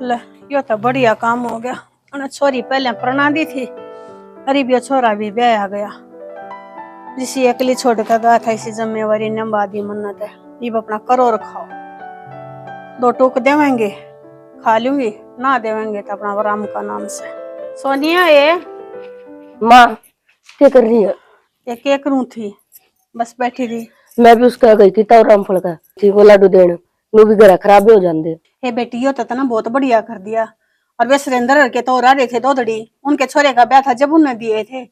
ले यो तो बढ़िया काम हो गया। उन्हें छोरी पहले प्रणा दी थी, गरीब यो छोरा भी ब्याह आ गया। जिसी अकेली छोड़ कर गया था, इसी जिम्मेवारी निभा दी मन्नत है। ये अपना करो रखाओ, 2 टूक देवेंगे खा लूंगी, ना देवेंगे तो अपना राम का नाम से। सोनिया ये माँ क्या कर रही है? ये क्या करूं थी, बस बैठी थी। मैं भी उसका गई थी तो रामफल का थी वो लाडू देने, नु भी घर खराब हो जाते। हे बेटी यो तो ना बहुत बढ़िया कर दिया। और वे सुरेंद्र के तो रहे थे दोदड़ी, उनके छोरे का ब्याह था जब उन्हें दिए थे,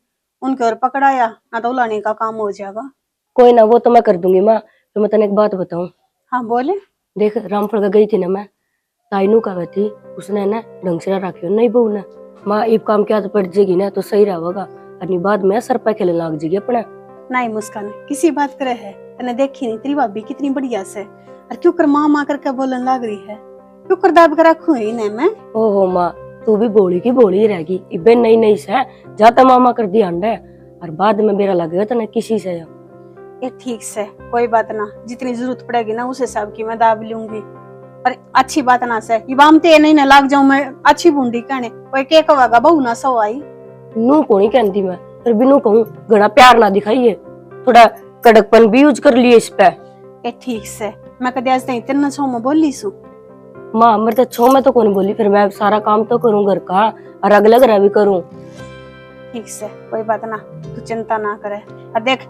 उनके और पकड़ाया ना तो लाने का काम हो जाएगा। कोई ना, वो तो मैं कर दूंगी माँ। तो मैं तेने एक बात बताऊं। हाँ बोले। देख रामफल का गई थी ना मैं, ताइनू का थी, उसने ना ढंग से रखियो नहीं बहू ने। माँ एक काम क्या तो पड़ जाएगी ना तो सही रहेगा, और बाद में सर पे खेलने लग जाएगी अपना। नहीं मुस्कान किसी बात करे है, तने देखी नहीं तेरी भाभी कितनी बढ़िया से, और क्यों कर माँ करके बोलने लग रही है, क्यों कर दाब कर रखू ही नहीं मैं। ओहो माँ, तू भी बोली की बोली ही रहेगी। इबे नई नई से जाता मामा कर दिया अंडे, और बाद में मेरा लगेगा तो नहीं किसी से। ये ठीक से कोई बात ना, जितनी जरूरत पड़ेगी ना उस हिसाब की मैं दाब लूंगी। और अच्छी बात ना से ये बामते नहीं ना लाग जाऊं मैं अच्छी बूंदी कहने, कोई के कहेगा बहू ना सो आई। नू को नहीं कहती मैं, फिर भी नू कहूं घना प्यार ना दिखाइए, थोड़ा कड़कपन भी यूज कर लिए इस पे। ये ठीक से मैं कदे आज नहीं तेरे छो में बोली सु। माँ मेरे तो छो में तो कौन बोली, फिर मैं सारा काम तो करूं घर का और अगले घर भी करूं। ठीक से कोई बात ना, तू चिंता ना करे। और देख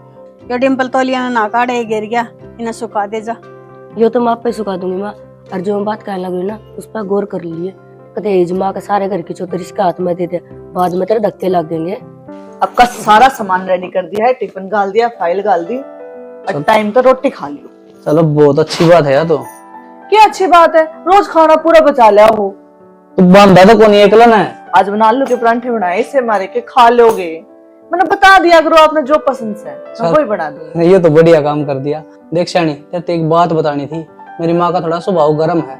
यो डिम्पल तोलिया ना काढ़े गिर गया, इन्हें सुखा दे जा। यो तो माँ पे सुखा दूंगी माँ, और जो मैं बात कहने लगी ना उस पर गौर कर लिए। कदे माँ का सारे घर की चौधरी इसके हाथ में दे दे, बाद में तेरे धक्के लग देंगे। आपका सारा सामान रेडी कर दिया है, टिफिन गाल दिया, फाइल गाल दी, और टाइम तो रोटी खा लियो। चलो बहुत अच्छी बात है यार। तो क्या अच्छी बात है, रोज खाना पूरा बचा लिया हो। तू बांधा तो कौन एकला ना है। आज बना आलू के परांठे बनाए, इससे मारे के खा लोगे। मैंने बता दिया करो आपने जो पसंद से, मैं वही बना दूंगी। ये तो बढ़िया काम कर दिया। देख शानी तेरे तो एक बात बतानी थी, मेरी माँ का थोड़ा स्वभाव गर्म है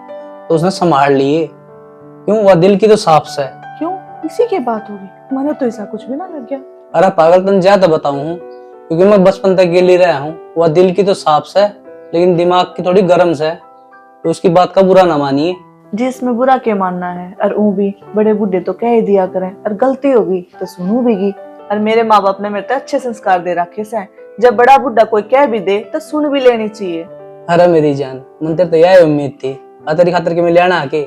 तो उसने संभाल लिए। क्यों, वह दिल की तो साफ से है। क्यों, इसी की बात होगी, मैंने तो ऐसा कुछ भी ना लग गया। अरे पागल तन ज्यादा बताऊं हूँ, क्योंकि मैं बचपन तक गिली रहा हूँ। वह दिल की तो साफ से लेकिन दिमाग की थोड़ी गर्म से, तो उसकी बात का बुरा ना मानिए। जिसमें बुरा क्या मानना है, और ऊ भी बड़े बूढ़े तो कह ही दिया करें, और गलती होगी तो सुनू भी। और मेरे माँ बाप ने मेरे तो अच्छे संस्कार दे रखे से, जब बड़ा बुढ़ा कोई कह भी दे तो सुन भी लेनी चाहिए। अरे मेरी जान, मन तेरे तो यह उम्मीद थी तेरी खातर के मैं लेना आके।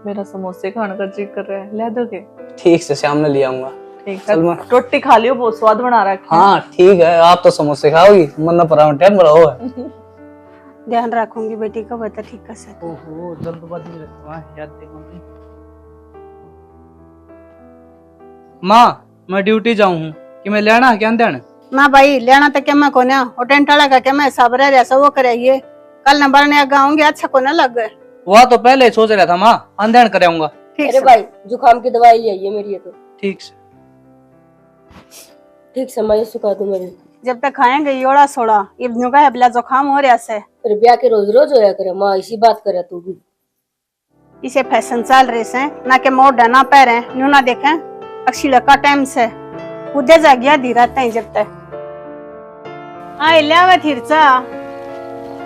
मेरा समोसे खाने का जी कर रहा है, ले दोगे? ठीक से शाम में ले आऊंगा। ठीक है, रोटी खा लियो, बहुत स्वाद बना रखा है। हाँ ठीक है, आप तो समोसे खाओगी, मन पराठे बड़ा हो है। ध्यान रखूंगी बेटी का, बता ठीक कर सकते। ओहो जल्दबाजी में रहता हूं याद देखो। माँ मैं ड्यूटी जाऊं हूं कि मैं लेना क्या देना ना भाई, लेना तो क्या मैं कोने और टेंट वाला का क्या मैं सब रह रहा सब वो करेंगे, कल न बरने गाऊंगे अच्छा कोने लग गए। वह तो पहले ही सोच रहा था माँ, अंधेर कराऊंगा। अरे भाई जुकाम की दवाई ले आइए मेरी। ये तो ठीक से ठीक से मैं सुखा दूं मेरी। जब तक खाएंगे योड़ा सोड़ा इब्नु का हबला जुकाम हो रहा से, फिर ब्याह के रोज रोज होया करे माँ, इसी बात करे तू भी। इसे फैशन चल रहे से ना के मोड़ ना पैरे न्यू ना देखें अक्षिला का टाइम से उदे जा गया धीरा तई जब तक आई लावे थिरचा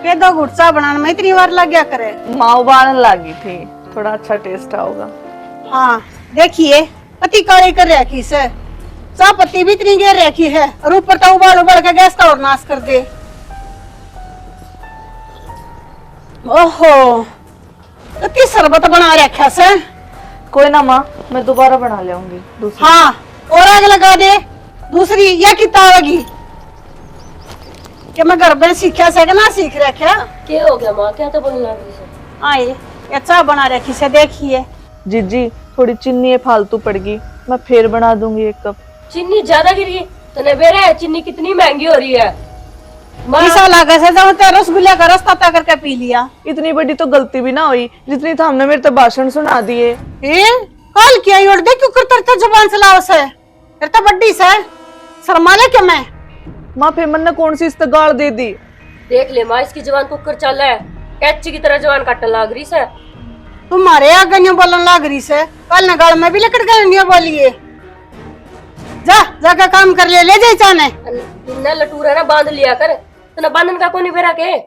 के 2 गुटचा बनाने में इतनी बार लग गया करे। माँ उबालने लगी थी, थोड़ा अच्छा टेस्ट आओगा। हाँ देखिए पति काली कर रखी से, चाह पत्ती भी इतनी गिर रखी है, और ऊपर तो उबाल उबाल के गैस का और नाश कर दे। ओहो इतनी शरबत बना रखा से। कोई ना माँ, मैं दोबारा बना लेऊंगी दूसरी। हाँ और आग लगा दे दूसरी, या किताबगी कि मैं घर में सीखा से ना सीख रखा। क्या हो गया माँ, क्या तो बोलने लगी से? आए अच्छा बना रखी से देखिए। जीजी थोड़ी चीनी फालतू पड़गी, मैं फिर बना दूंगी 1 कप। चीनी ज्यादा गिरी तने बेरा है, चीनी कितनी महंगी हो रही है। पैसा लगा से जब ते रसगुल्ला का रास्ता तय करके पी लिया। इतनी बड़ी तो गलती भी ना हुई जितनी था, हमने मेरे तो भाषण सुना दिए। कल किया योड़ दे क्यों करते जुबान चलाओ से, फिर तो बड्डी से शर्मा ले क्या मैं। माँ फिर मन ने कौन सी इस्तगाल दे दी। देख ले माँ, इसकी जवान कुकर चल रहा है, कैची की तरह जवान काटने लग रही से। तुम्हारे आगे न्यू बोलन लग रही से, कल न गाल में भी लकड़ गए न्यू बोलिए। जा जाकर काम कर ले जाए चाने। इन्ना लटूरा ना बांध लिया कर, तना बांधन का कोनी बेरा के।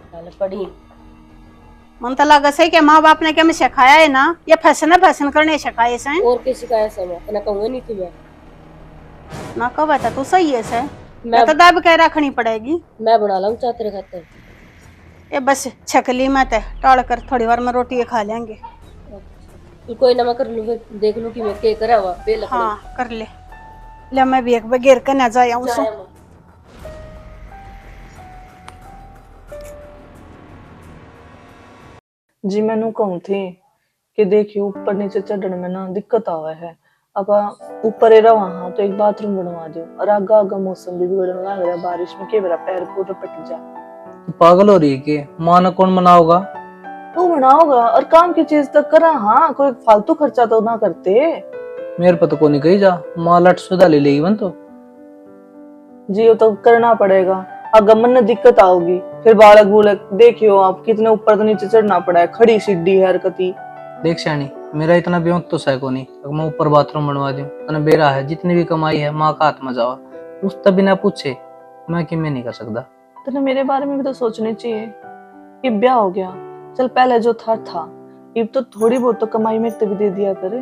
चल पड़ी मन तो लगा सही कि माँ बाप ने क्या हमें सिखाया है ना, ये फैशन करने सिखाए से और किसी का ऐसा मैं कहूंगा नहीं थी मैं। ना कब था तू सही है से, मैं तो दाब के रखनी पड़ेगी। मैं बना लाऊं चाह तेरे खातिर। ये बस छकली मत है, टाल कर थोड़ी बार में रोटी खा लेंगे। तू कोई ना मैं कर लूं, फिर देख लूं कि मैं क्या करा हुआ बेल अपनी। हाँ कर ले मैं भी एक बगैर के न जाया हूँ। जी मैनू कहूँ थी कि देखिए ऊपर नीचे चढ़ने में ना दिक्कत आवा है। अब ऊपर ही रहा हाँ तो एक बाथरूम बनवा दो, और आगा आगा मौसम भी बिगड़ने लग रहा है, बारिश में के मेरा पैर पूरा पट जा। तो पागल हो रही है कि माँ ने कौन मनाओगा? तू बनाओगा और काम की चीज तक करा, हाँ कोई फालतू खर्चा तो ना करते। मेरे पता को नहीं कही जा, माँ लट सुधा ले लेगी बन तो। जी वो तो करना पड़ेगा, अगर मन में दिक्कत आओगी फिर बालक बूलक देखियो आप कितने ऊपर तो नीचे चढ़ना पड़ा है, खड़ी सीढ़ी है हरकती। देख शानी, मेरा इतना बेहों तो सैको नहीं, अगर मैं ऊपर बाथरूम बनवा दूं तने बेरा है, जितनी भी कमाई है माँ का हाथ में जावा, उस तब बिना पूछे मैं कि मैं नहीं कर सकता। तने मेरे बारे में भी तो सोचने चाहिए कि ब्याह हो गया, चल पहले जो था अब तो थोड़ी बहुत तो कमाई में भी दे दिया करे,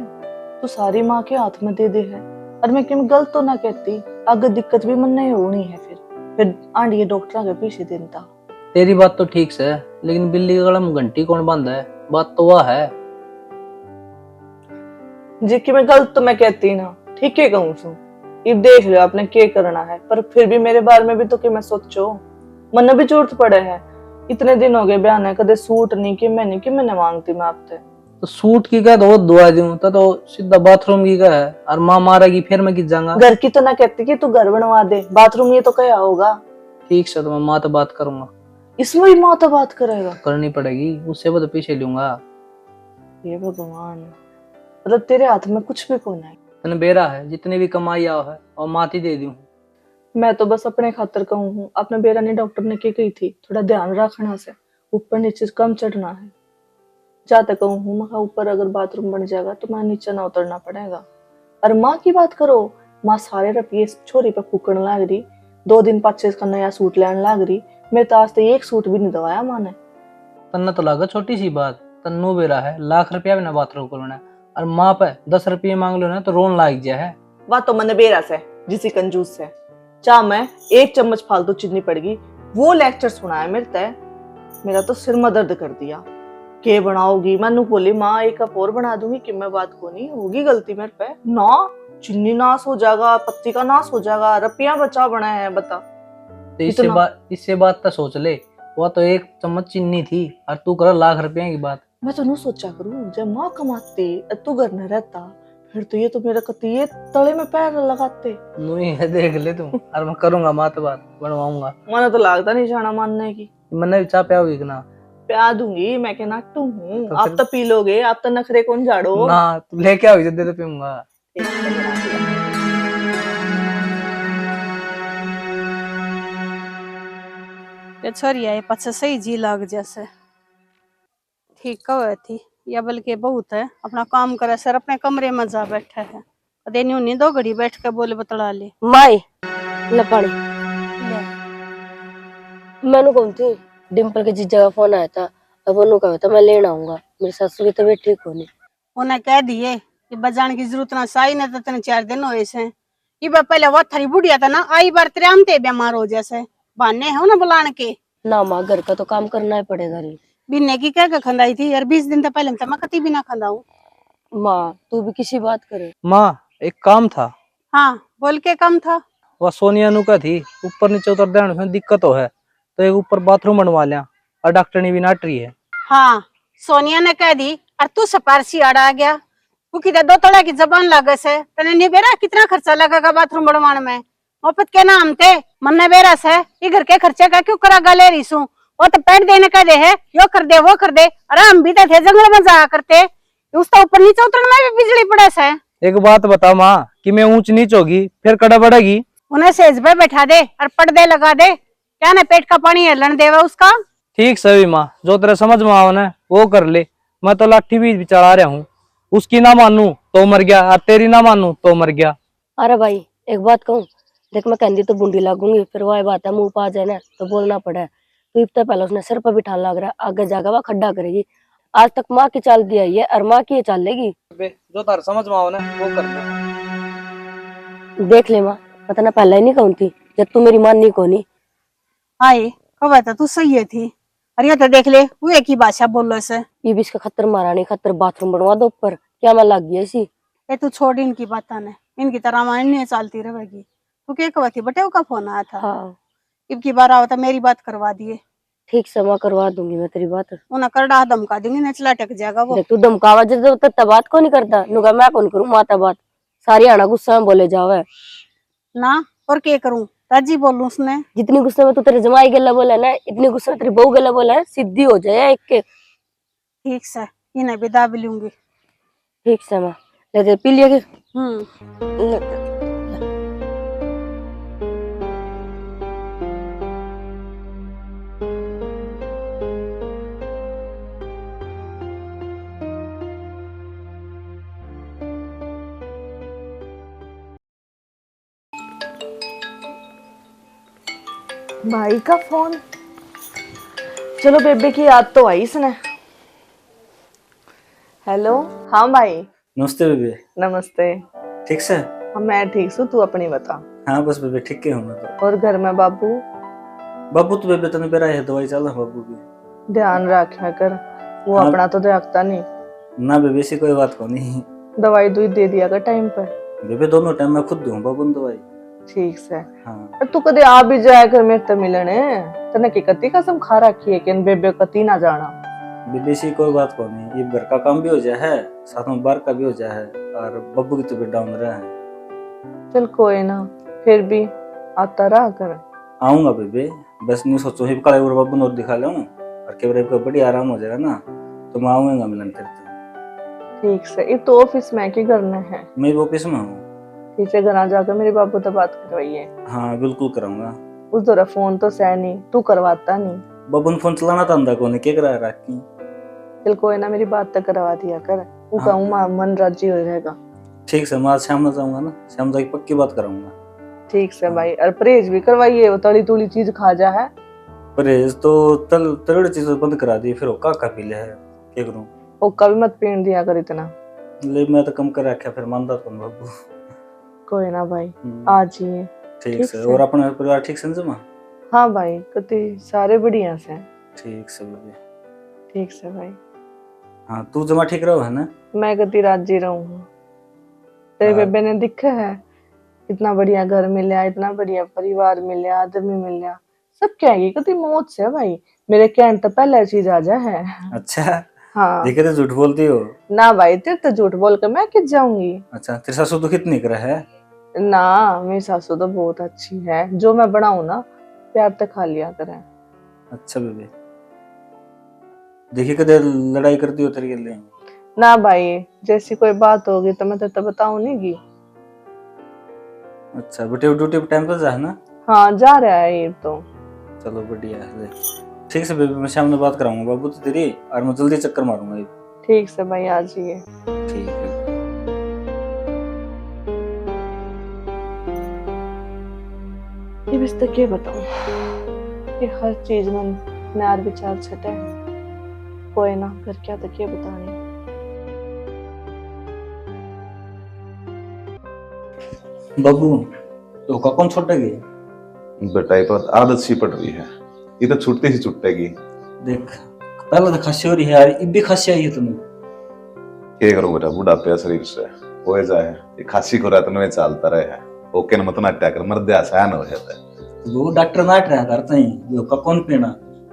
तो सारी माँ के हाथ में दे दे है। और मैं क्यों गलत तो ना कहती, अगर दिक्कत भी मन नहीं होनी है फिर आंडिये डॉक्टर के पीछे देता। तेरी बात तो ठीक है, लेकिन बिल्ली का गला में घंटी कौन बांधा है, बात तो वह है। जी कि मैं गलत तो मैं कहती ना, ठीक है कहूँ सु अब देख लो आपने क्या करना है, पर फिर भी मेरे बारे में भी तो कि मैं सोचो, मन भी जरूरत पड़े है। इतने दिन हो गए बयान है, कदे सूट नहीं कि मैंने मांगती मैं आपसे। तो सूट की क्या तो दुआ दूं तो सीधा बाथरूम की क्या है, और माँ मारेगी फिर मैं किस जाऊंगा। घर की तो ना कहती कि तू घर बनवा दे, बाथरूम ये तो क्या होगा। ठीक है, तो मैं माँ तो बात करूंगा। इसमें भी माँ तो बात करेगा, करनी पड़ेगी, उससे वो तो पीछे लूंगा। ये भगवान, मतलब तेरे हाथ में कुछ भी कौन है। तने बेरा है, जितनी भी कमाई आओ है और माती दे दूं। मैं तो बस अपने खातर कहूँ हूँ, अपने बेरा ने डॉक्टर ने की कही थी थोड़ा ध्यान रखना से, ऊपर नीचे कम चढ़ना है। जाते कहूँ हूँ मैं ऊपर अगर बाथरूम बन जाएगा तो मैं नीचे ना उतरना पड़ेगा। और माँ की बात करो, माँ सारे रुपये छोरी पे फूकने लग रही, 2 दिन पाछे का नया सूट लेने लग रही, मेरे तो आज तक एक सूट भी नहीं दवाया माँ ने। तन्ना तो लगा छोटी सी बात, तन्नू बेरा है लाख रुपया भी ना बाथरूम करना है, और माँ पे 10 रुपये मांग लो ना तो रोन लाग जाए है। वह तो मन बेरा से जिसी कंजूस से चाह मैं 1 चम्मच फालतू चीनी पड़ गई, वो लेक्चर सुनाया मेरे तय, मेरा तो सिर में दर्द कर दिया। के बनाओगी, मैनू बोली माँ एक कप और बना दूंगी कि मैं बात को नहीं होगी गलती मेरे पे ना, चीनी नाश हो जाएगा, पत्ती का नाश हो जाएगा, रुपया बचा बना है बता। तो इससे बात तो सोच ले, वो तो 1 चम्मच चीनी थी और तू कर लाख रुपया की बात। मैं तो नहीं सोचा करूं जब माँ कमाती तू घर में रहता, फिर तो ये तो मेरा कती ये तले में पैर लगाते। नहीं है, देख ले तू, और मैं करूंगा माँ तो बात बनवाऊंगा। मैंने तो लागता नहीं जाना मानने की, मैंने भी चाह पियाओगी ना? प्या दूंगी, मैं क्या नाटू हूँ, तो आप फिर- तो पी लोगे, आप तो नखरे कौन झाड़ो ना तू लेके आओगी जब दे तो पीऊंगा। ये छोरी है पछ सही जी लाग जैसे ठीक कह थी, या बल्कि बहुत है अपना काम करे सर अपने कमरे में जा बैठा है, कदे नहीं 2 घड़ी बैठ के बोले बतला ले। माई ले पानी। मैंने कौन थी डिम्पल के जीजा का फोन आया था, अब उन्होंने कहा था मैं लेने आऊंगा, मेरी सासू की तबीयत ठीक होनी। उन्हें कह दिए कि बजाने की जरूरत ना साई ने तो तेने 4 दिन हुए से, ये बार पहले वो थारी बुढ़िया था ना, आई बार तेरे आमते बीमार हो जैसे बहाने है ना बुलाने के। ना माँ घर का तो काम करना ही पड़ेगा रे। बिन्ने की कह के खंदाई थी यार, 20 दिन तो पहले तो मैं कती भी ना खंदाऊं। माँ तू भी किसी बात करे। माँ एक काम था। हाँ बोल के कम था। वह सोनिया नु का थी, ऊपर नीचे उतर देने में दिक्कत हो है, तो एक ऊपर बाथरूम बनवा लिया, और डॉक्टरनी भी नाट रही है। हाँ सोनिया ने कह दी और तू सपारसी अड़ा गया, वो किधर 2 तोड़ा की जबान लगे से तने नहीं बेरा कितना खर्चा लगेगा बाथरूम बनवाने में, मुफ्त के नाम थे मन ने बेरा से ये घर के खर्चे का क्यों करा गले रहीसू, वो तो पेट देने का दे है, यो कर दे वो कर दे, अरे हम भी तो थे जंगल में जाया करते, उसका ऊपर नीचे उतरने में भी बिजली पड़े से। एक बात बता माँ, कि मैं ऊंच नीच होगी फिर कड़ा बढ़ेगी? उन्हें सेज पे बैठा दे और पर्दे लगा दे, क्या ना पेट का पानी हलन देवा उसका। ठीक सही माँ, जो तेरे समझ में आओ ना वो कर ले, मैं तो लाठी भी चला रहा हूँ, उसकी ना मानू तो मर गया और तेरी ना मानू तो मर गया। अरे भाई एक बात कहूँ, देख मैं कहती तो बूंदी लागूंगी, फिर वह बात है मुंह पा जाए ना तो बोलना पड़े, तो इतना पहले उसने सिर पर बिठाने लग रहा, आगे जाकर वह खड्डा करेगी। आज तक माँ की चाल दिया है और माँ की ये चालेगी। जो तार समझ में आओ ना वो कर लो। देख ले माँ, पता ना पहले ही नहीं कहूँ थी जब तू मेरी माननी को नहीं। हाय कब था तू सही है थी। अरे ये तो देख ले वो एक ही भाषा बोल रहे से। ये भी इसका खतर मारा नहीं, खतर बाथरूम बनवा दो ऊपर, क्या मैं लग गई ऐसी। ये तू छोड़ इनकी बातें ने, इनकी तरह रामायण नहीं चलती रहेगी। तू क्या कहा थी बटे का फोन आया था। हाँ इब की बार आवता मेरी बात करवा दिए। ठीक से माँ करवा दूंगी मैं तेरी बात। उन्हें कर डा धमका दूंगी नचला टक जाएगा वो। देख तू धमकावा जब तक बात को नहीं करता नुका मैं कौन करूँ माता बात। सारी आना गुस्सा में बोले जावे ना और क्या करूं, राजी बोलूं उसने। जितनी गुस्से में तू तेरे जमाई गला बोला ना, इतनी गुस्से में तेरी बहू गला बोला है, सिद्धि हो जाए एक के। ठीक से इन्हें विदा भी लूंगी। ठीक से माँ ले दे पी लिया हम्म। भाई का फोन। चलो बेबे की याद तो आई इसने। हेलो। हाँ भाई। नमस्ते बेबे। नमस्ते। ठीक से? हाँ मैं ठीक हूँ, तू अपनी बता। हाँ बस बेबे ठीक है हूँ मैं तो। और घर में बाबू? बाबू तो बेबे तने बेरा है दवाई चल रहा बाबू की। ध्यान रखा कर, वो हाँ। अपना तो देखता नहीं। ना बेबे ऐसी कोई बात को नहीं। दवाई दुई दे दिया कर टाइम पर। बेबे दोनों टाइम मैं खुद दूं बाबू ने दवाई। ठीक से। हाँ और तू कदे आ भी जाया कर मेरे तो मिलने। तने की कती कसम खा रखी है कि इन बेबे कती ना जाना। बेबे ऐसी कोई बात को नहीं, ये घर का काम भी हो जाए है, साथ में बाहर का भी हो जाए है, और बब्बू की तबीयत डाउन रहा है। चल कोई ना, फिर भी आता रहा कर। आऊंगा बेबे, बस नहीं सोचो ही काले और बब्बू और दिखा लूं और केवरे को बड़ी आराम हो जाएगा ना, तो मैं आऊंगा मिलन फिर तो। ठीक से। ये तो ऑफिस में की करना है? मैं ऑफिस में हूँ। ठीक है, घर जाकर मेरे बाबू से बात करवाइए। हाँ बिल्कुल कराऊंगा। उस दौरा फोन तो सह नहीं, तू करवाता नहीं। बब्बू ने फोन चलाना था अंधा को नहीं, क्या करा रखी। चल कोई ना, मेरी बात तो करवा दिया कर, वो हाँ। कहूँ मन राजी हो रहेगा। ठीक से, मैं आज शाम में जाऊंगा ना, शाम जाके पक्की बात कराऊंगा। ठीक से भाई, और परहेज भी करवाइए, वो तली तुली चीज खा जा है। परहेज तो तलड़ चीज बंद करा दी, फिर हुक्का का पी लिया है, क्या करूं। हुक्का भी मत पीन दिया कर इतना। ले मैं तो कम कर रखा, फिर मानता तो बाबू। कोई ना भाई, आ जाइए। ठीक से। और अपना परिवार ठीक से जमा? हाँ भाई, कति सारे बढ़िया से। ठीक से बेबी। ठीक से भाई। हाँ तू जमा ठीक रहो है ना? मैं कति राजी रहूंगा। तेरे हाँ। बेबे ने दिखा है, इतना बढ़िया घर मिला, इतना बढ़िया परिवार मिला, आदमी मिला, सब कहेंगे कति मौत से भाई। मेरे कहने तो पहले चीज आ जा है। अच्छा। हाँ। देखे तो झूठ बोलती हो ना भाई, तेरे तो झूठ बोल के मैं कित जाऊंगी। अच्छा, तेरे सासू तो कितनी कर है? ना मेरी सासू तो बहुत अच्छी है, जो मैं बनाऊं ना प्यार तो खा लिया करे। अच्छा बेबी, देखिए कदे लड़ाई करती हो तेरे के लिए? ना भाई, जैसी कोई बात होगी तो मैं तो बताऊं नहीं की। अच्छा बेटे, ड्यूटी पे टाइम पर जा है ना? हाँ जा रहा है ये तो। चलो बढ़िया है। ठीक से बेबी, मैं शाम में बात कराऊंगा बाबू तो तेरी, और मैं जल्दी चक्कर मारूंगा। ठीक से भाई, आ जाइए। ठीक है। ये बस तक ये बताऊं, ये हर चीज में नार विचार छटे, कोई ना कर क्या तक ये बतानी। बाबू तो का कौन छूटेगी? बेटा ये तो आदत सी पड़ रही है, ये तो छूटती ही छूटेगी। देख पहले तो खांसी हो रही है यार, अब भी खांसी आई है तुम्हें। क्या करूं बेटा, बुढ़ापे है शरीर से हो जाए, ये खांसी को रात में चलता रहे है, ओके न मत नाट्या कर, मर्द आसान हो जाता है। वो डॉक्टर नाट रहा करते ही जो का कौन पीना,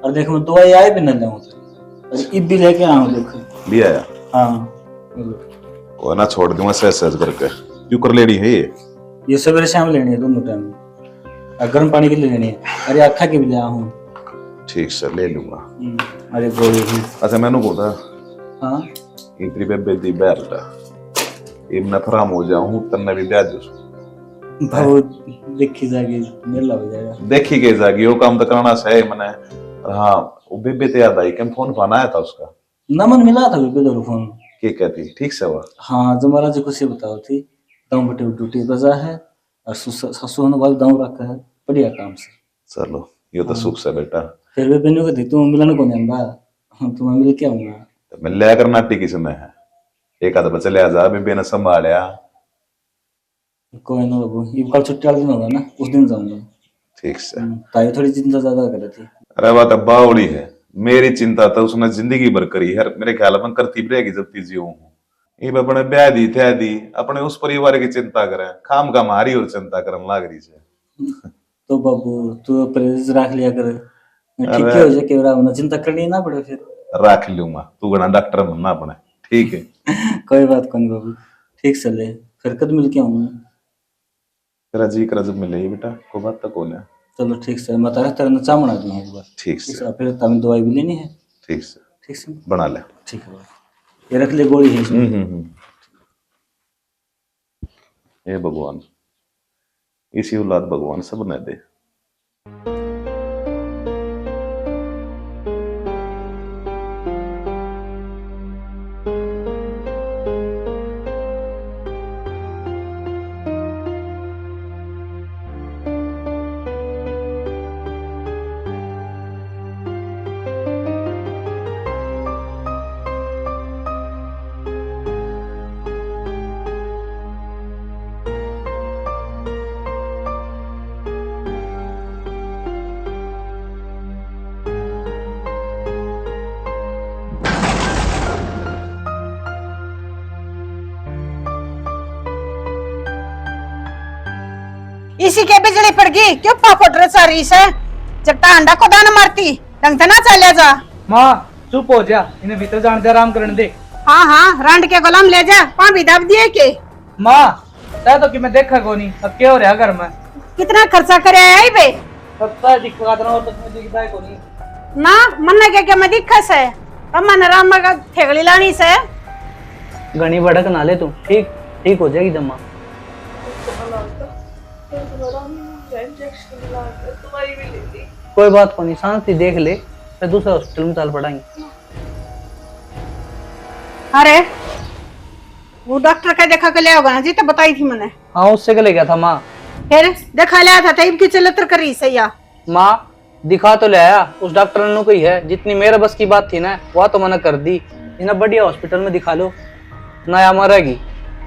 और देख मैं दवाई आए भी न जाऊं तो, और अब भी लेके आऊं देख लिया या हाँ वो ना छोड़ दूंगा सहज सहज करके। क्यों कर लेनी है ये सवेरे शाम लेनी है दोनों टाइम, और गर्म पानी के लिए लेनी है। अरे अखा के भी ले आऊं। ठीक से ले लूंगा। अरे गोली भी। अच्छा मैंने बोला हाँ इतनी बेबे दी बैलटा इमना फराम हो जाऊं तन्ने भी ब्याज बहुत देखी जाएगी, मेला हो जाएगा। देखी के जागी, वो काम तो करना सही मने। हाँ वो बेबे तो याद आई कि फोन फोन आया था उसका, नमन मिला था बेबे दो फोन। क्या कहती ठीक से हुआ? हाँ जो महाराज जी खुशी बताओ थी, गाँव बटे ड्यूटी बजा है, और सासू ने बाल दाऊ रखा है, बढ़िया काम से। चलो ये तो सुख से बेटा। फिर भी बेनू कहती तू मिलन को नहीं आंदा, तुम्हें मिल के आऊंगा। तो मिल लिया कर नाटी किसने है, एक आध बच्चे ले आ जा, बेबी ने संभालिया। कोई ना बाबू, ये कल छुट्टी वाला दिन होगा ना, उस दिन जाऊंगा। ठीक से। ताई थोड़ी चिंता ज्यादा कर रही थी। अरे बात है बावड़ी है, मेरी चिंता तो उसने जिंदगी भर करी है, मेरे ख्याल में करती रहेगी जब ती जीव हूँ। ये अपने ब्याह दी थे दी अपने उस परिवार की चिंता करे, खाम का मारी और चिंता करने लाग रही है। तो बाबू तू परहेज रख लिया कर, ठीक हो जाए केवरा, चिंता करनी ना पड़े फिर। रख लूंगा, तू गणा डॉक्टर बनना अपने, ठीक है। कोई बात नहीं बाबू, ठीक से ले, फिर कद मिल के आऊंगा। तेरा जी कर जब मिले बेटा, को बात तक हो। चलो ठीक से, मैं तारा तेरा नचा बना दूंगा एक बार। ठीक से। फिर तमें दवाई भी लेनी है। ठीक से। ठीक से बना ले। ठीक है बाबू, ये रख ले गोली है इसमें। हे भगवान, इसी औलाद भगवान सब न दे। इसी के बिजली पड़ गई, क्यों पापट रचा रही है? जट्टा अंडा को दाना मारती, ढंग से ना चले जा। माँ चुप हो जा, इन्हें भीतर जाने दे, आराम करने दे। हाँ हाँ, रांड के गुलाम ले जा, पाँ भी दब दिए के। माँ तय तो कि मैं देखा को नहीं, अब क्या हो रहा घर में? कितना खर्चा करे आई बे? सबका दिखा रहा हूँ तो तुम्हें दिखता है को नहीं ना मन के मैं दिखा से, अब मन राम का थेगली लानी से। घनी भड़क ना ले तू, ठीक ठीक हो जाएगी जम्मा। कोई बात को नहीं, शांति देख ले, फिर दूसरे हॉस्पिटल में चल पड़ेंगे। अरे वो डॉक्टर का देखा के लिया होगा ना जी, तो बताई थी मैंने। हाँ उससे के ले गया था माँ। फिर देखा लिया था तब की चलतर कर रही सही। माँ दिखा तो ले आया, उस डॉक्टर ने कोई है, जितनी मेरे बस की बात थी ना वह तो मना कर दी। इन्हें बढ़िया हॉस्पिटल में दिखा लो, नया मरेगी।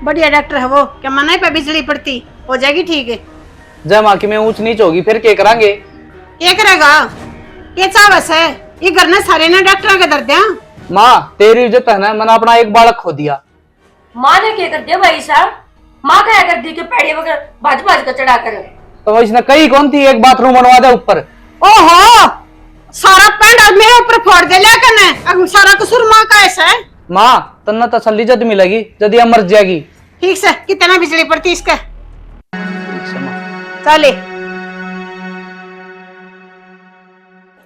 बढ़िया डॉक्टर है वो, क्या मना पे बिजली पड़ती, हो जाएगी ठीक है। जब माँ की में ऊंच नीच होगी फिर क्या करांगे? क्या करेगा? ये चावस है, ये घर में सारे ना डॉक्टर के दर्द है। माँ तेरी इज्जत है ना, मैंने अपना एक बालक खो दिया। माँ ने क्या कर दिया भाई साहब? माँ क्या कर दी कि पैड़े वगैरह भाज भाज कर चढ़ा कर? तो इसने कही कौन थी एक बाथरूम बनवा दे ऊपर। ओहो, सारा पेंड मेरे ऊपर फोड़ दे लिया करने, अब सारा कसूर माँ का ऐसा है। माँ तन्ना तसल्ली जद मिलेगी जद ये मर जाएगी। ठीक से, कितना बिजली पड़ती इसका? चले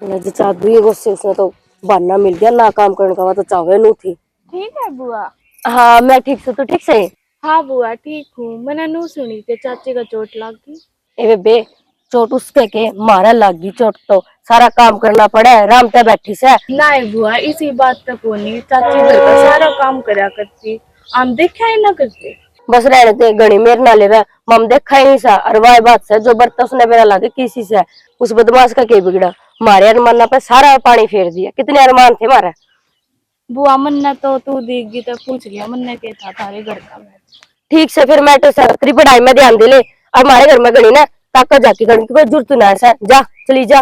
उसने तो बहाना मिल गया, ना काम करने का तो चाहे नू थी। ठीक है बुआ। हाँ मैं ठीक से, तो ठीक से? हाँ बुआ ठीक हूँ, मैंने नू सुनी थी चाची का चोट लग गई। ए बे चोट उसके के मारा लग गई चोट, तो सारा काम करना पड़ा है, राम ते बैठी से। नहीं बुआ इसी बात तक होनी, चाची घर का सारा काम करा करती, हम देखा ही ना करते। बस रहने दे, गणी मेरे ना ले मम देखा ही नहीं सा। और वह बात से जो बर्तन उसने मेरा लागे किसी से, उस बदमाश का क्या बिगड़ा? मारे अरमाना पे सारा पानी फेर दिया। कितने अरमान थे मारे? बुआ मन्ना तो तू देगी तो पूछ लिया, मन्ना क्या था तारे घर का? ठीक से, फिर मैं तो तेरी पढ़ाई में ध्यान दे ले। और हमारे घर में गणी ना ताकत जाके गणी की कोई जरूरत ना है, जा चली जा।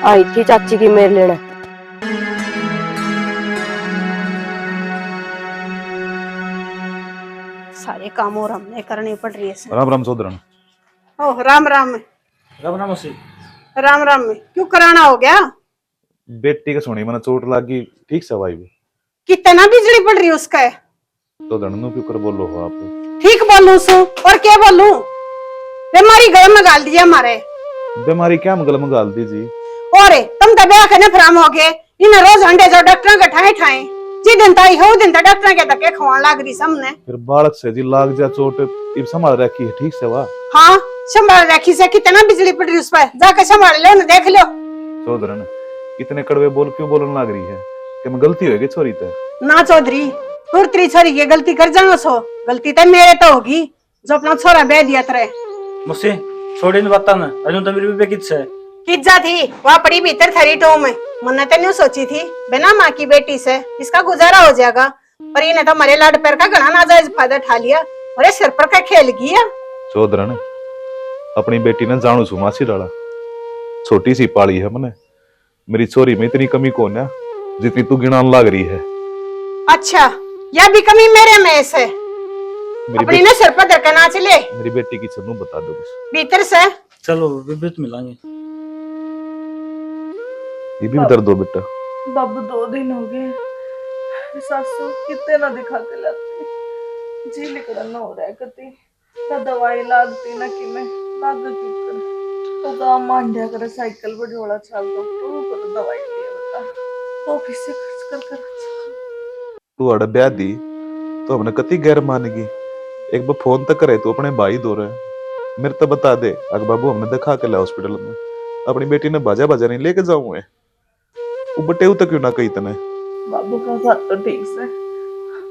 आई थी चाची की मेरे लेना। सारे काम और हमने करने पड़ रही है। राम राम सोदरन। ओह राम राम। राम राम मौसी। राम राम में क्यों कराना हो गया? बेटी के सोनी मैंने चोट लगी, ठीक से भाई भी कितना बिजली पड़ रही है उसका? सोदरन नु क्यों कर बोलो हो आप? ठीक बोलूं सु और क्या बोलूं? बीमारी गले में गाल दिया हमारे। बीमारी क्या मगल में गाल दी जी? और तुम तो ब्याह करने फराम हो गए, इन रोज अंडे जो डॉक्टर के ठाए ठाए, जी दिन ताई हो दिन तक डॉक्टर के धक्के खवान लाग रही सामने। फिर बालक से जी लाग जा चोट, इब संभाल रखी है ठीक से वाह? हाँ संभाल रखी से, कितना बिजली पड़ रही उस पर, जाके संभाल लो ना, देख लो। सोदरन इतने कड़वे बोल क्यों बोलने लग रही है? कि मैं गलती होगी छोरी ते? ना चौधरी, तुर तेरी छोरी की गलती कर जाओ सो, गलती तो मेरे तो होगी जो अपना छोरा ब्याह दिया तेरे। मुझसे छोड़े बात ना, अजून तो मेरी भी कित से किज्जा थी वहाँ पड़ी भीतर थरी टो में। मन्नत नहीं सोची थी बिना माँ की बेटी से इसका गुजारा हो जाएगा, पर इन्हें तो हमारे लाड पैर का घना नाजायज फायदा उठा लिया और सिर पर का खेल गया। चौधरन अपनी बेटी ने जानू छू मासी डाला, छोटी सी पाली है मने, मेरी छोरी में इतनी कमी कौन है जितनी तू गिनान लाग रही है। अच्छा यह भी कमी मेरे में से अपनी ने सिर पर धक्का ना चले। मेरी बेटी की चन्नू बता दो बस। भीतर से चलो विभूत मिलांगे। ये भी दर्द हो बेटा। बाबू 2 दिन हो गए सासू कितने ना दिखा के लाती, जी लिकड़ा ना हो रहा है कती ना दवाई लागती ना कि मैं लाग की कर तो गांव मांडिया करे साइकिल पर झोला छाप दो तो पर दवाई ले बता ऑफिस से खर्च कर कर तू अड़ ब्याह दी तो हमने कति गैर मानेगी। एक बार फोन तक करे तो अपने भाई दो रहे मेरे तो बता दे अग बाबू हमने दिखा के ला हॉस्पिटल में अपनी बेटी ने बाजा बाजा नहीं लेके जाऊं मैं वो बटे तक क्यों ना कही तने। बाबू का बात तो ठीक से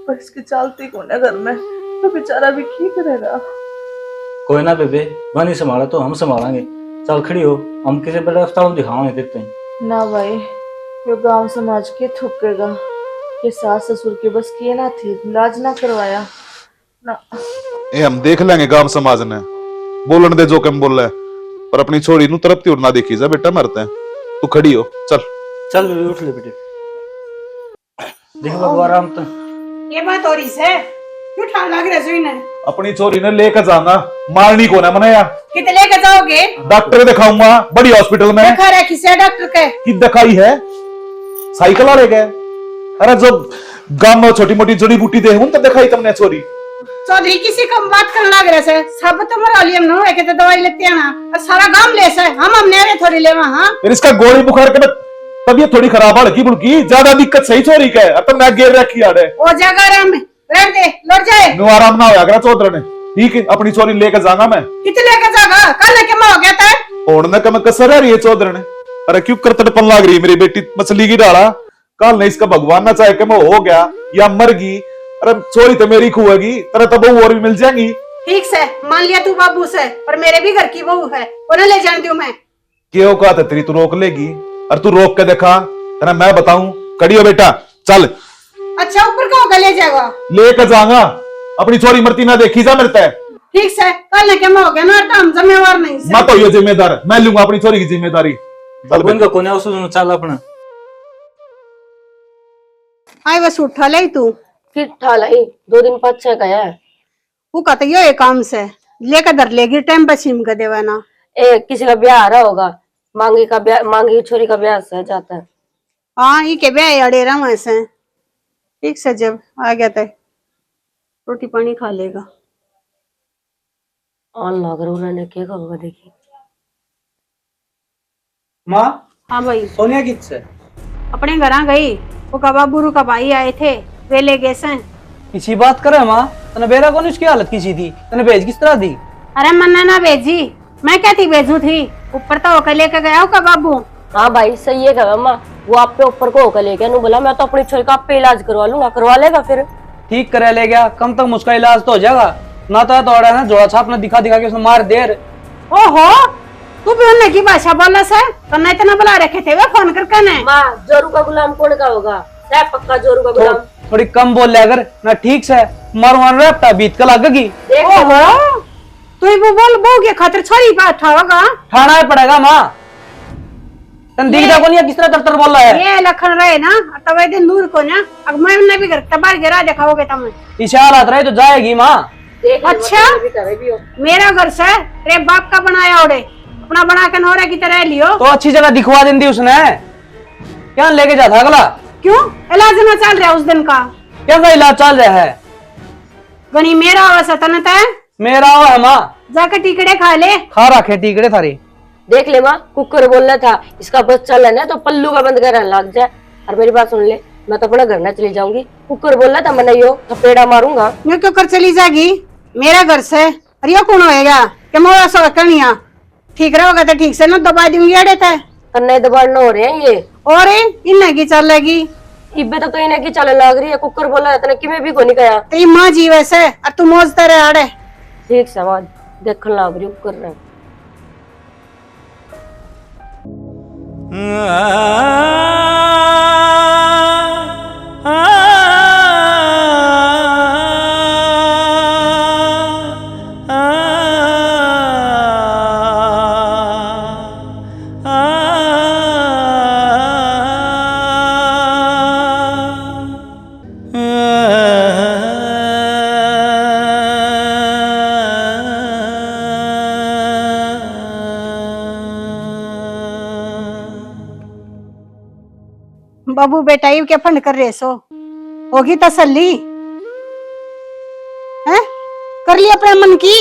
पर इसकी चलती कौन है घर में तो बेचारा भी की करेगा। कोई ना बेबे, बनी संभाला तो हम संभालेंगे। चल खड़ी हो, हम किसी बड़े अस्पताल में दिखाओगे देते हैं। ना भाई यो गांव समाज के थुकेगा ये सास ससुर के बस की ना थी, इलाज ना करवाया ना। ए हम देख लेंगे गांव समाज ने बोलन दे जो कम बोल रहा है, पर अपनी छोरी नु तरफ त्योर ना देखी जा बेटा मरते हैं। तू खड़ी हो चल चल बेबे उठ ले बेटे। देखो बाबू आराम तो। ये बात हो रही है क्यों ठान लग रहा है इन्हें? अपनी छोरी ने लेकर जाना मारनी को ना मने या कितने लेकर जाओगे? डॉक्टर दिखाऊंगा बड़ी हॉस्पिटल में। दिखा रहा किसे डॉक्टर के? की दिखाई है साइकिल आ गए। अरे जो गांव में छोटी मोटी जड़ी बूटी दे उन तो दिखाई तुमने छोरी। चौधरी किसी कम बात करने लग रहे से सब तो मरालियम न होए के तो दवाई लेते हैं ना और सारा गांव ले से हम हमने रे थोड़ी लेवा। हां फिर इसका गोली बुखार के तबीयत थोड़ी खराब है हल्की बुल्की, ज्यादा दिक्कत सही छोरी का है। अब तो मैं गिर रखी आड़े ओ जगह आराम रह दे लौट जाए नो आराम ना होया करा चौधर ने। ठीक है अपनी छोरी लेकर जाऊंगा मैं। कितने लेकर जागा कल के हो गया था ओढ़ने का मैं कसर रही है चौधर ने। अरे क्यों करतड़पन लाग रही है मेरी बेटी मछली की डाला कल नहीं इसका भगवान ना चाहे कि मैं हो गया या मर गई। अरे छोरी तो मेरी खुएगी तेरे तो बहू और भी मिल जाएंगी। ठीक से मान लिया तू बाबू से पर मेरे भी घर की बहू है उन्हें ले जाने दूं मैं। क्यों कहा था तेरी तू रोक लेगी और तू रोक के देखा तेरा मैं बताऊं। कड़ी हो बेटा चल। अच्छा ऊपर का होगा ले जाएगा लेकर जाऊंगा अपनी छोरी मरती ना देखी जा मिलता है। ठीक से कल के हो गया ना तो हम जिम्मेवार नहीं से। मत हो ये जिम्मेदार मैं लूंगा अपनी छोरी की जिम्मेदारी। चल कौन का कोने उस चल अपना। आए बस उठा ले तू कि ठालाई 2 दिन 5-6 का है। वो कहते ये काम से लेकर धर लेगी टाइम पर सिम कर देवा ना। ए किसी का ब्याह आ रहा होगा, मांगी का ब्याह, मांगी की छोरी का ब्याह सह जाता है। हाँ ये के ब्याह अड़े रहा वैसे। ठीक से जब आ गया तो रोटी पानी खा लेगा। ऑन लग रहा उन्होंने क्या होगा देखी। माँ हाँ भाई सोनिया किससे अपने घर आ गई वो कबा बुरु का भाई आए थे वे ले गए से। किसी बात करे माँ तने बेरा कौन उसकी हालत किसी थी तने भेज किस तरह दी। अरे मन्ना ना भेजी मैं क्या थी भेजू थी ऊपर तो होकर लेकर गया होगा बाबू। हाँ भाई सही है क्या माँ, वो आप पे ऊपर को होकर ले गया। बोला मैं तो अपनी छोरी का आप पे इलाज करवा लूंगा, करवा लेगा फिर ठीक करे ले गया कम तक मुझका इलाज तो हो जाएगा ना तो ना जोड़ा छाप ना दिखा दिखा के उसने मार देर। ओहो तू भी उन्हें की भाषा बोला से तो इतना बुला रखे थे वे फोन करके ने। माँ जोरू का गुलाम कौन का होगा, पक्का जोरू का गुलाम। थोड़ी कम बोल लिया अगर ना ठीक से मरवान रहा बीत का लगेगी। ओहो तू ही वो बोल बो के खातिर छोरी का उठाओगा ठाना ही पड़ेगा माँ। तन दिखता को नहीं किस तरह तर बोल रहा है। ये लखन रहे ना तब वे दिन दूर को ना अब मैं भी घर तबार गिरा दिखाओगे तुम। इसे हालात रहे तो जाएगी माँ। अच्छा मेरा घर से रे बाप का बनाया ओडे अपना बना के नौरे की तरह लियो तो अच्छी जगह दिखवा दी उसने क्या लेके जाता अगला। क्यों इलाज ना चल रहा उस दिन का कैसा इलाज चल रहा है। गनी मेरा आवाज तन है मेरा है माँ जाकर टिकड़े खा ले खा रखे टिकड़े थारे। देख ले माँ कुकर बोलना था इसका बस चल है ना तो पल्लू का बंद कर लग जाए। और मेरी बात सुन ले मैं तो अपना घर ना चली जाऊंगी। कुकर बोलना था मैंने यो थपेड़ा मारूंगा। मैं क्यों कर चली जाएगी मेरा घर से अरे यो कौन होएगा कि मोरा सो करनिया ठीक रहोगा तो ठीक से ना दबा दूंगी अड़े थे तन्ने दबाड़ हो रहे हैं ये और इन्हें की चल लगी इब्बे तो कहीं ना कहीं चले लग रही है। कुकर बोला तने कि मैं भी को नहीं कहा तेरी माँ जी वैसे और तू मौज तेरे आड़े ठीक समाज देखने लग रही कुकर रहे। बाबू बेटा ये क्या फंड कर रहे सो? होगी तसल्ली हैं? कर ली अपने मन की।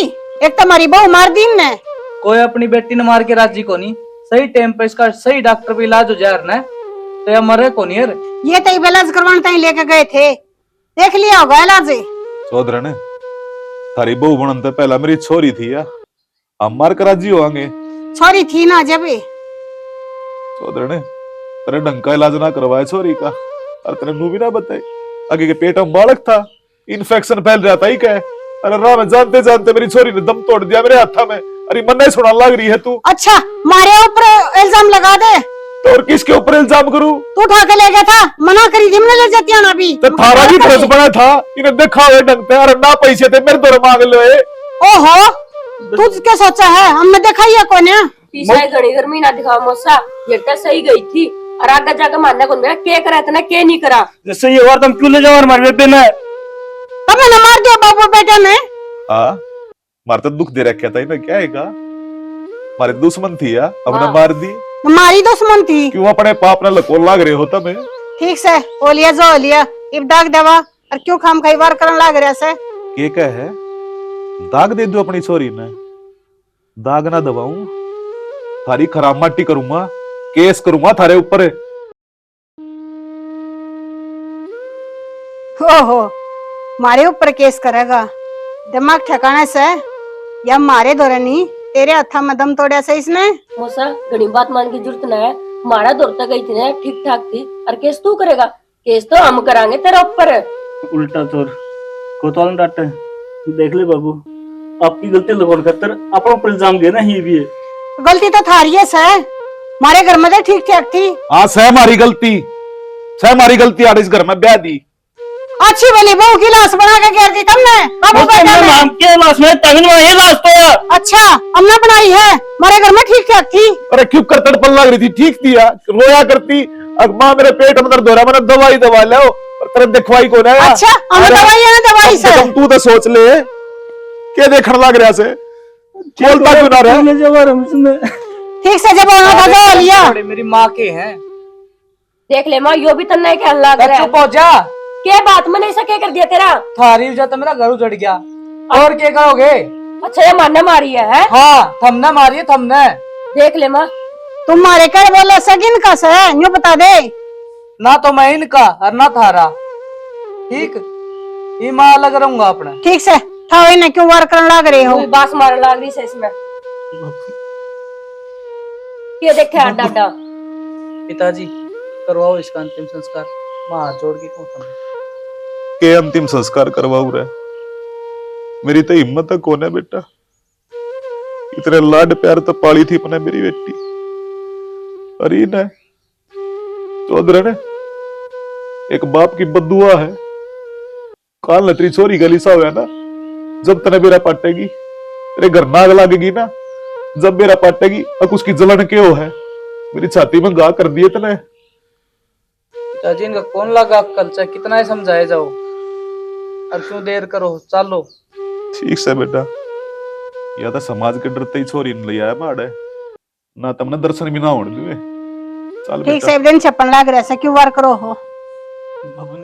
एक तुम्हारी बहू मार दी ने। कोई अपनी बेटी ने मार के राजी को नहीं। सही टाइम पे इसका सही डॉक्टर पे इलाज हो जाए ना तो ये मरे को नहीं यार। ये तो इलाज करवाने ताई लेके गए थे, देख लिया होगा इलाज। चौधरी ने थारी बहू बनन तो पहला मेरी छोरी थी या हम मार कर राजी होंगे। छोरी थी ना जब चौधरी ने तेरे ढंग का इलाज ना करवाया छोरी का, और तेरे नू भी ना बताए आगे के पेट में बालक था, इन्फेक्शन फैल रहा था ही क्या। अरे राह में जानते जानते मेरी छोरी ने दम तोड़ दिया मेरे हाथा में। अरे मन नहीं सुना लग रही है तू। अच्छा मारे ऊपर इल्जाम लगा दे तो और किसके ऊपर इल्जाम करूं? तू उठा के ले गया था, मना करी थी मैंने ले जाती है ना अभी। तो थारा भी फर्ज बना था, इन्हें देखा हुए ढंग से। अरे ना पैसे थे मेरे दौर मांग लो। ओहो तू क्या सोचा है, हमने देखा ही है कौन है। पीछे घड़ी गर्मी ना दिखाओ मोसा, ये तो सही गई थी और आगे जाकर मानने को मेरा के करा इतना के नहीं करा। जैसे ये और तुम क्यों ले जाओ और मार बेटे ने? तब मैंने मार दिया बाबू बेटा ने। हाँ मार तो दुख दे रखा था इन्हें, क्या है हमारे दुश्मन थी या हमने हाँ। मार दी। हमारी दुश्मन थी। क्यों अपने पाप ना लकोर लाग रहे हो तमें? ठीक से हो लिया जो हो लिया, इब दाग दवा और क्यों खाम खाई वार करन लाग रहा से। के क्या है दाग दे दो अपनी छोरी ने? दाग ना दबाऊं, थारी खराब माटी करूंगा, केस करूंगा थारे ऊपर। ओहो मारे ऊपर केस करेगा, दिमाग ठिकाने से या मारे दौरे नहीं तेरे हथा में दम तोड़ा से इसने। मोसा घड़ी बात मान की जरूरत न है, हमारा दौर तक गई थी ना ठीक ठाक थी और केस तू करेगा? केस तो हम करांगे तेरे ऊपर। उल्टा चोर कोतवाल डांटे। देख ले बाबू, आपकी गलती लगोड़ कर अपनों पर इल्जाम देना ही भी है। गलती तो थारी है सर, हमारे घर में तो ठीक ठाक थी। हाँ सह हमारी गलती आज इस घर में ब्याह दी। अच्छी भली बहू की लाश बना के घेर दी तुमने बाबू बेटा ने। नाम के लाश में तगन में ये लाश तो है। अच्छा हमने बनाई है, हमारे घर में ठीक ठाक थी। अरे क्यों कर तड़पन लग रही थी? ठीक थी यार, रोया करती। अब माँ मेरे पेट में दर्द हो रहा, मैंने दवाई दवा लो और तेरे दिखवाई को ना। अच्छा हमें दवाई है ना दवाई से। तू तो सोच ले क्या देखने लग रहा से, बोलता क्यों ना रहे? ले जाओ आराम से। ठीक से जब होना था जो हो लिया। मेरी माँ के हैं। देख ले माँ यो भी तन्ना क्या लग रहा है। चुप हो जा। के बात में नहीं सके कर दिया तेरा। थारी वजह तो मेरा घर उजड़ गया, और क्या करोगे? अच्छा ये मानने मारी है? हाँ थमने मारिए थमने। देख ले माँ तुम्हारे कर बोले सगिन का से यूं बता दे। ना तो मैं इनका और ना थारा, ठीक ये माँ अलग रहूंगा अपने। ठीक से थावे ने क्यों वार करने लग रहे हो? कोई बास मारने लग रही है इसमें। ये देखे आडा आडा। पिताजी करवाओ इसका अंतिम संस्कार। माँ हाथ जोड़ के कहूं तुम्हें। के अंतिम संस्कार करवाऊ रहे? मेरी तो हिम्मत कौन है बेटा, इतने लाड प्यार तो पाली थी अपने मेरी बेटी। अरे न चौधरी ने एक बाप की बदुआ है, काल न तेरी छोरी गली सा हुआ ना, जब तने मेरा पाटेगी तेरे घर नाग लागेगी ना, जब मेरा पाटेगी अब उसकी जलन क्यों है? मेरी छाती में गा कर दिए तने। पिताजी इनका कौन लगा अक्कल से, कितना ही समझाए जाओ, अब क्यों देर करो, चलो। ठीक से बेटा, या तो समाज के डरते ही छोरी ने लिया है माड़े ना, तमने दर्शन भी ना होने दिए। चल ठीक बेटा। से दिन छप्पन लाग रहा से क्यों वार करो हो? बाबू